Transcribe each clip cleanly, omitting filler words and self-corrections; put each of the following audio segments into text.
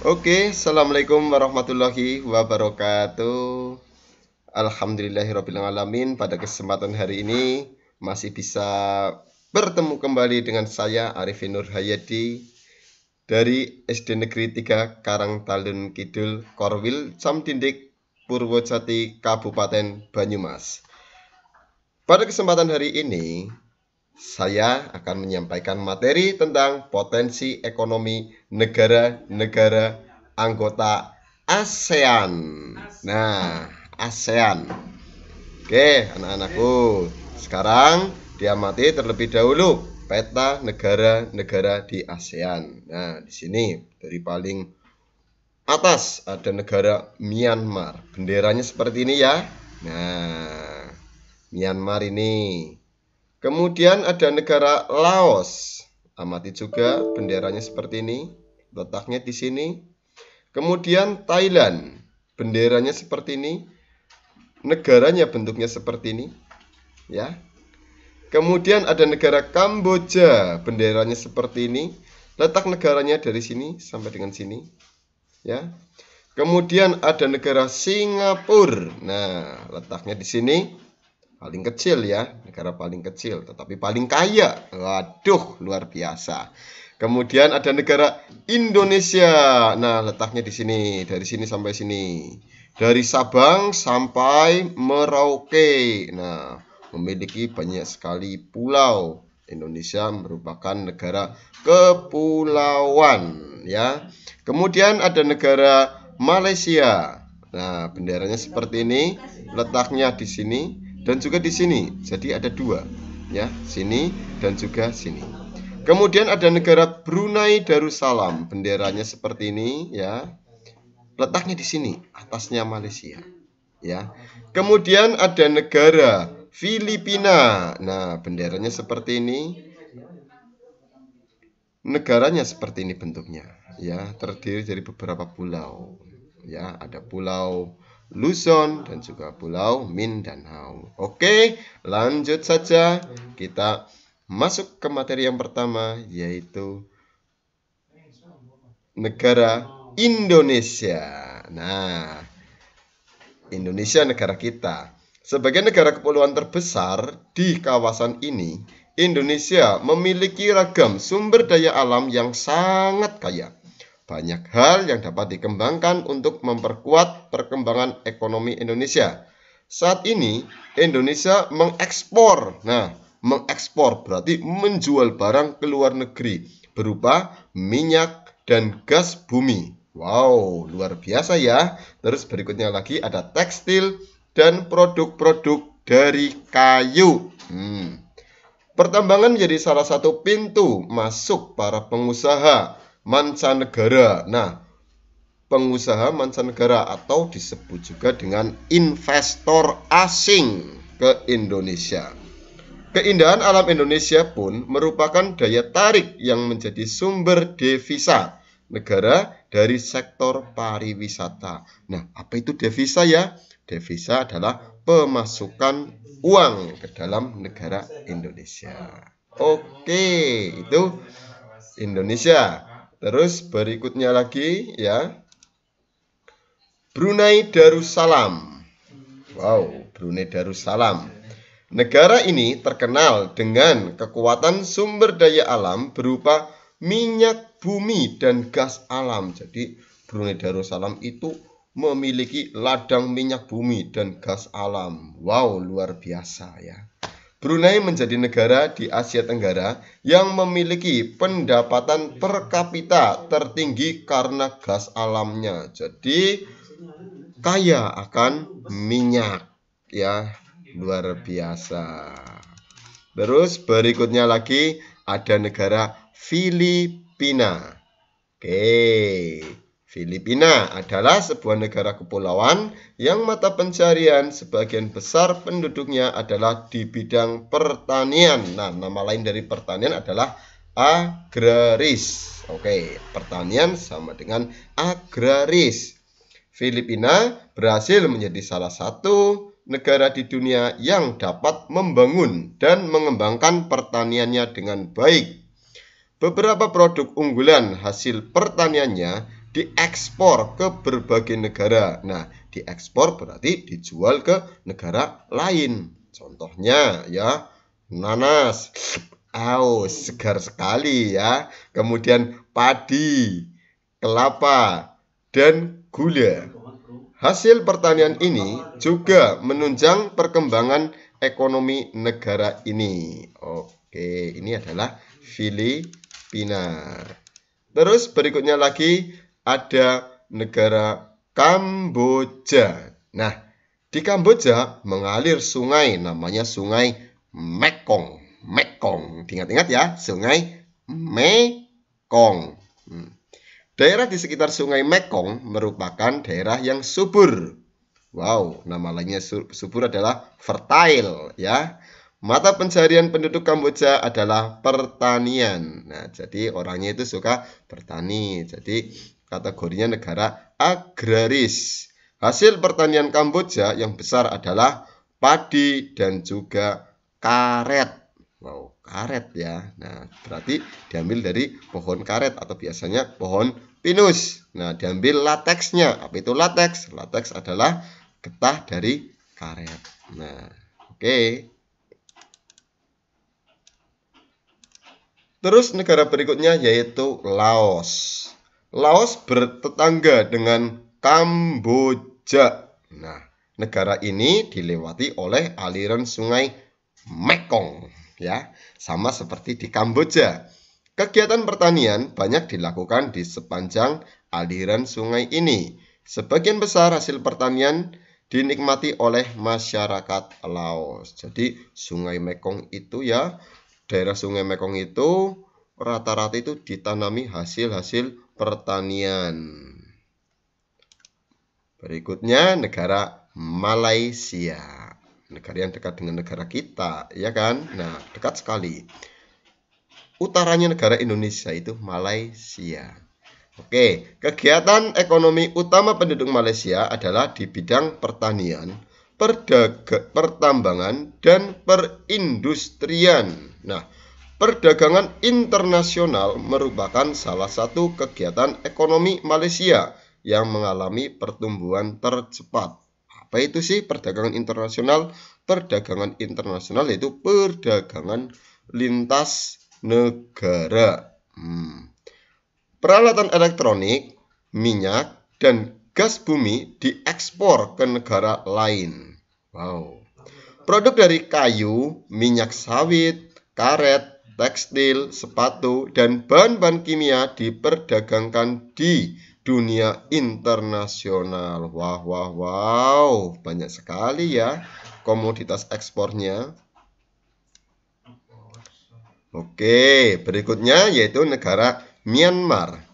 Oke, assalamualaikum warahmatullahi wabarakatuh. Alhamdulillahirabbil alamin. Pada kesempatan hari ini masih bisa bertemu kembali dengan saya Arifin Nur Hayadi dari SD Negeri 3 Karangtalun Kidul, Korwil, Camdindik, Purwojati, Kabupaten Banyumas. Pada kesempatan hari ini saya akan menyampaikan materi tentang potensi ekonomi negara-negara anggota ASEAN. Nah, ASEAN. Oke, anak-anakku. Sekarang diamati terlebih dahulu peta negara-negara di ASEAN. Nah, di sini dari paling atas ada negara Myanmar. Benderanya seperti ini ya. Nah, Myanmar ini. Kemudian ada negara Laos. Amati juga benderanya seperti ini. Letaknya di sini. Kemudian Thailand. Benderanya seperti ini. Negaranya bentuknya seperti ini. Ya. Kemudian ada negara Kamboja. Benderanya seperti ini. Letak negaranya dari sini sampai dengan sini. Ya. Kemudian ada negara Singapura. Nah, letaknya di sini. Paling kecil ya, negara paling kecil tetapi paling kaya. Waduh, luar biasa. Kemudian ada negara Indonesia. Nah, letaknya di sini, dari sini sampai sini. Dari Sabang sampai Merauke. Nah, memiliki banyak sekali pulau. Indonesia merupakan negara kepulauan ya. Kemudian ada negara Malaysia. Nah, benderanya seperti ini, letaknya di sini dan juga di sini. Jadi ada dua ya, sini dan juga sini. Kemudian ada negara Brunei Darussalam, benderanya seperti ini ya. Letaknya di sini, atasnya Malaysia ya. Kemudian ada negara Filipina. Nah, benderanya seperti ini. Negaranya seperti ini bentuknya ya, terdiri dari beberapa pulau. Ya, ada pulau Luzon dan juga pulau Mindanao. Oke, lanjut saja. Kita masuk ke materi yang pertama, yaitu negara Indonesia. Nah, Indonesia negara kita. Sebagai negara kepulauan terbesar di kawasan ini, Indonesia memiliki ragam sumber daya alam yang sangat kaya. Banyak hal yang dapat dikembangkan untuk memperkuat perkembangan ekonomi Indonesia. Saat ini, Indonesia mengekspor. Nah, mengekspor berarti menjual barang ke luar negeri berupa minyak dan gas bumi. Wow, luar biasa ya. Terus berikutnya lagi ada tekstil dan produk-produk dari kayu. Pertambangan menjadi salah satu pintu masuk para pengusaha mancanegara. Nah, pengusaha mancanegara atau disebut juga dengan investor asing ke Indonesia. Keindahan alam Indonesia pun merupakan daya tarik yang menjadi sumber devisa negara dari sektor pariwisata. Nah, apa itu devisa ya? Devisa adalah pemasukan uang ke dalam negara Indonesia. Oke, itu Indonesia. Terus berikutnya lagi ya, Brunei Darussalam. Wow, Brunei Darussalam. Negara ini terkenal dengan kekuatan sumber daya alam berupa minyak bumi dan gas alam. Jadi Brunei Darussalam itu memiliki ladang minyak bumi dan gas alam. Wow, luar biasa ya. Brunei menjadi negara di Asia Tenggara yang memiliki pendapatan per kapita tertinggi karena gas alamnya. Jadi kaya akan minyak ya, luar biasa. Terus berikutnya lagi ada negara Filipina. Oke, Filipina adalah sebuah negara kepulauan yang mata pencarian sebagian besar penduduknya adalah di bidang pertanian. Nah, nama lain dari pertanian adalah agraris. Oke, pertanian sama dengan agraris. Filipina berhasil menjadi salah satu negara di dunia yang dapat membangun dan mengembangkan pertaniannya dengan baik. Beberapa produk unggulan hasil pertaniannya diekspor ke berbagai negara. Nah, diekspor berarti dijual ke negara lain. Contohnya ya, nanas. Segar sekali ya. Kemudian padi, kelapa, dan gula. Hasil pertanian ini juga menunjang perkembangan ekonomi negara ini. Oke, ini adalah Filipina. Terus berikutnya lagi ada negara Kamboja. Nah, di Kamboja mengalir sungai namanya Sungai Mekong. Ingat-ingat ya, Sungai Mekong. Daerah di sekitar Sungai Mekong merupakan daerah yang subur. Wow, nama lainnya subur adalah fertile ya. Mata pencarian penduduk Kamboja adalah pertanian. Nah, jadi orangnya itu suka bertani. Jadi kategorinya negara agraris. Hasil pertanian Kamboja yang besar adalah padi dan juga karet. Wow, karet ya. Nah, berarti diambil dari pohon karet atau biasanya pohon pinus. Nah, diambil lateksnya. Apa itu lateks? Lateks adalah getah dari karet. Nah, oke. Terus negara berikutnya yaitu Laos. Laos bertetangga dengan Kamboja. Nah, negara ini dilewati oleh aliran sungai Mekong. Ya, sama seperti di Kamboja. Kegiatan pertanian banyak dilakukan di sepanjang aliran sungai ini. Sebagian besar hasil pertanian dinikmati oleh masyarakat Laos. Jadi Sungai Mekong itu ya, daerah Sungai Mekong itu rata-rata itu ditanami hasil-hasil pertanian. Berikutnya negara Malaysia. Negara yang dekat dengan negara kita, ya kan? Nah, dekat sekali. Utaranya negara Indonesia itu Malaysia. Oke, kegiatan ekonomi utama penduduk Malaysia adalah di bidang pertanian, pertambangan, dan perindustrian. Nah, perdagangan internasional merupakan salah satu kegiatan ekonomi Malaysia yang mengalami pertumbuhan tercepat. Apa itu sih perdagangan internasional? Perdagangan internasional yaitu perdagangan lintas negara. Peralatan elektronik, minyak, dan gas bumi diekspor ke negara lain. Wow. Produk dari kayu, minyak sawit, karet, tekstil, sepatu, dan bahan-bahan kimia diperdagangkan di dunia internasional. Wow, banyak sekali ya komoditas ekspornya. Oke, berikutnya yaitu negara Myanmar.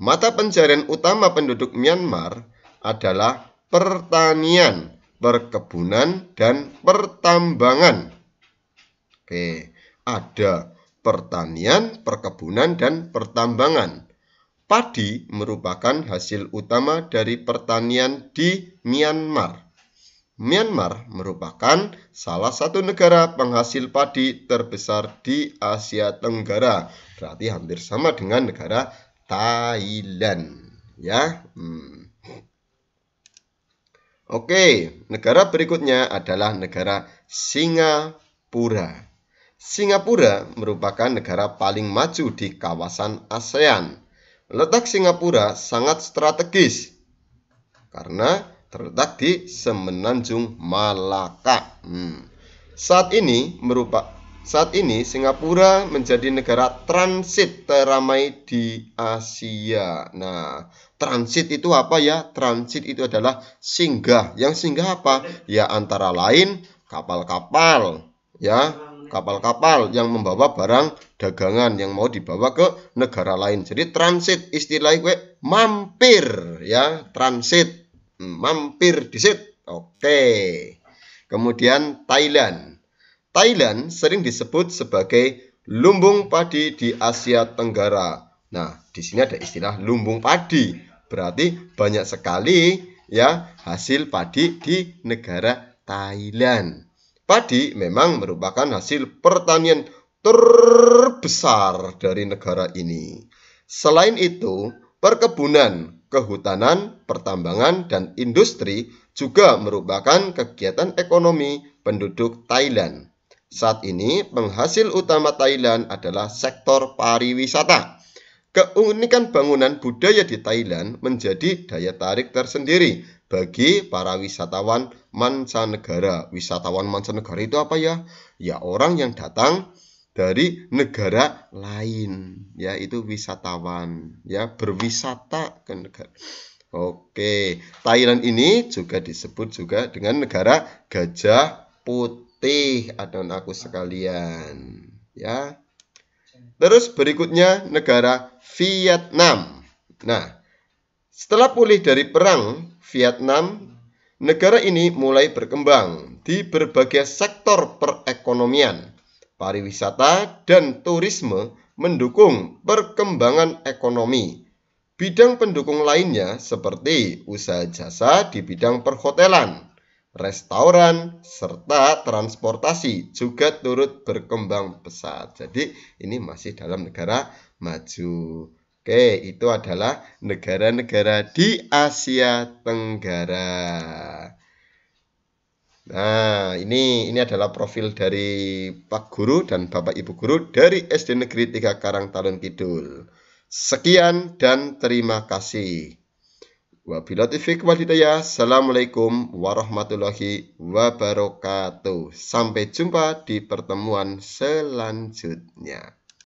Mata pencarian utama penduduk Myanmar adalah pertanian, perkebunan, dan pertambangan. Oke, ada pertanian, perkebunan, dan pertambangan. Padi merupakan hasil utama dari pertanian di Myanmar. Myanmar merupakan salah satu negara penghasil padi terbesar di Asia Tenggara. Berarti hampir sama dengan negara Thailand. Ya. Oke, negara berikutnya adalah negara Singapura. Singapura merupakan negara paling maju di kawasan ASEAN. Letak Singapura sangat strategis karena terletak di Semenanjung Malaka. Saat ini Singapura menjadi negara transit teramai di Asia. Nah, transit itu apa ya? Transit itu adalah singgah. Yang singgah apa? Ya antara lain kapal-kapal, ya. Kapal-kapal yang membawa barang dagangan yang mau dibawa ke negara lain. Jadi transit istilahnya mampir ya, transit. Mampir disit. Oke. Kemudian Thailand. Thailand sering disebut sebagai lumbung padi di Asia Tenggara. Nah, di sini ada istilah lumbung padi. Berarti banyak sekali ya hasil padi di negara Thailand. Padi memang merupakan hasil pertanian terbesar dari negara ini. Selain itu, Perkebunan, kehutanan, pertambangan, dan industri juga merupakan kegiatan ekonomi penduduk Thailand. Saat ini, penghasil utama Thailand adalah sektor pariwisata. Keunikan bangunan budaya di Thailand menjadi daya tarik tersendiri bagi para wisatawan mancanegara. Wisatawan mancanegara itu apa ya? Ya, orang yang datang dari negara lain, ya, itu wisatawan, ya, berwisata ke negara. Oke, Thailand ini juga disebut juga dengan negara gajah putih, anak-anakku sekalian, ya. Terus berikutnya negara Vietnam. Nah, setelah pulih dari perang Vietnam, negara ini mulai berkembang di berbagai sektor perekonomian. Pariwisata dan turisme mendukung perkembangan ekonomi. Bidang pendukung lainnya seperti usaha jasa di bidang perhotelan, restoran, serta transportasi juga turut berkembang pesat. Jadi ini masih dalam negara maju. Oke, itu adalah negara-negara di Asia Tenggara. Nah, ini adalah profil dari Pak Guru dan Bapak Ibu Guru dari SD Negeri 3 Karangtalun Kidul. Sekian dan terima kasih. Wabillahi taufiq wal hidayah. Assalamualaikum warahmatullahi wabarakatuh. Sampai jumpa di pertemuan selanjutnya.